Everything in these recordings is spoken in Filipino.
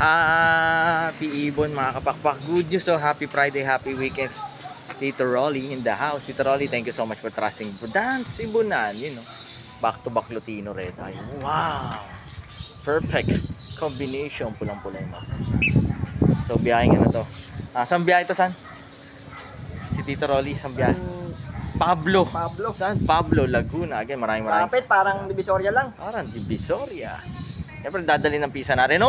Happy Ibon mga kapakpak. Good news, so happy Friday, happy weekends. Tito Rolly in the house. Tito Rolly, thank you so much for trusting Dance Ibonan, you know. Back to back Lutino red eye. Wow! Perfect combination, pulang-pula yung map. So biyahe nga na to. Saan biyahe to, San? Si Tito Rolly, saan biyahe? Pablo. Saan? Pablo, Laguna. Again, maraming. Kapit, parang Divisoria lang. Parang Divisoria. Siyempre, dadali ng pisa natin.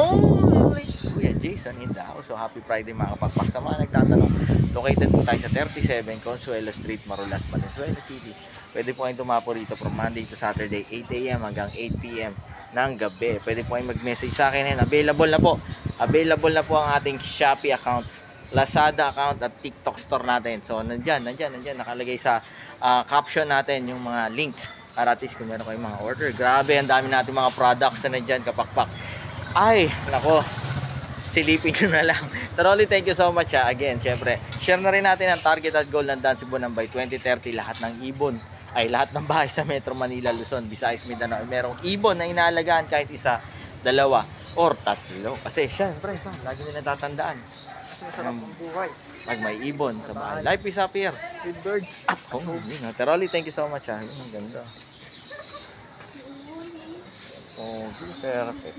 Kuya Jason in the house. So, happy Friday mga kapakpak. Sa mga nagtatanong, located po tayo sa 37 Consuelo Street, Marulas, Valenzuela City. Pwede po kayong tumapo rito from Monday to Saturday, 8 AM hanggang 8 PM ng gabi. Pwede po kayong mag-message sa akin. Available na po. Available na po ang ating Shopee account, Lazada account at TikTok store natin. So, nandyan. Nakalagay sa caption natin yung mga link. Para at least kung meron kayong mga order. Grabe, ang dami natin mga products na nandyan, kapakpak. Ay, nako. Silipin nyo na lang. Taroli, thank you so much Again, syempre, share na rin natin ang target at goal ng Dance Ibonan by 2030. Lahat ng ibon, lahat ng bahay sa Metro Manila, Luzon, Visayas, Mindanao, merong ibon na inaalagaan kahit isa, dalawa, or tatlo. Kasi syempre, lagi nila natatandaan. Kasi masarap ang buhay. Pag may ibon sa bahay. Life is happier With birds. at home. Taroli, thank you so much Yun, ang ganda. Oh, perfect.